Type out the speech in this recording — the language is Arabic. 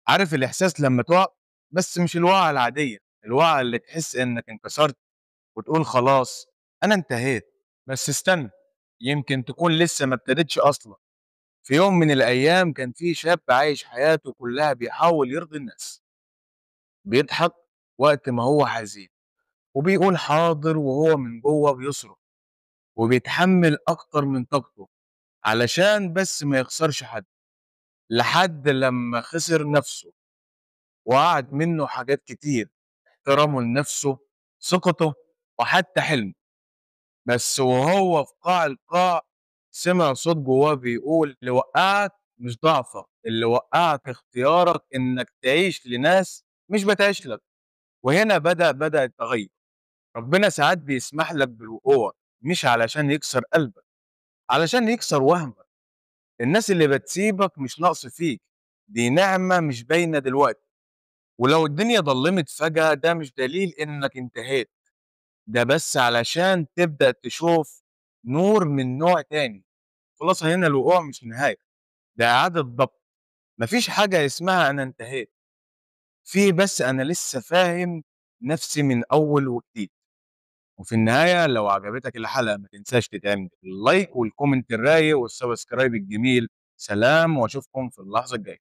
عارف الإحساس لمّا تُقع، بس مش الوقعة العادية، الوقعة اللي تحس إنك انكسرت وتقول خلاص أنا انتهيت، بس استنى يمكن تكون لسه ما ابتديتش أصلًا. في يوم من الأيام كان في شاب عايش حياته كلها بيحاول يرضي الناس، بيضحك وقت ما هو حزين، وبيقول حاضر وهو من جوّه بيصرخ، وبيتحمل أكتر من طاقته علشان بس ما يخسرش حد، لحد لمّا خسر نفسه وقعد منه حاجات كتير. احترامه لنفسه، ثقته، وحتى حلمه. بس وهو في قاع القاع سمع صوت جواه بيقول اللي وقعك مش ضعفك، اللي وقعك اختيارك إنك تعيش لناس مش بتعيش لك. وهنا بدأ التغير. ربنا ساعات بيسمح لك بالوقوع مش علشان يكسر قلبك، علشان يكسر وهمك. الناس اللي بتسيبك مش نقص فيك، دي نعمة مش باينة دلوقتي. ولو الدنيا ضلمت فجأة ده مش دليل إنك انتهيت، ده بس علشان تبدأ تشوف نور من نوع تاني. خلاصة هنا الوقوع مش نهاية، ده إعادة ضبط. مفيش حاجة اسمها أنا انتهيت، في بس أنا لسه فاهم نفسي من أول وجديد. وفي النهاية لو عجبتك الحلقة ما تنساش تدعمني باللايك والكومنت الرايق والسبسكرايب الجميل. سلام وأشوفكم في اللحظة الجاية.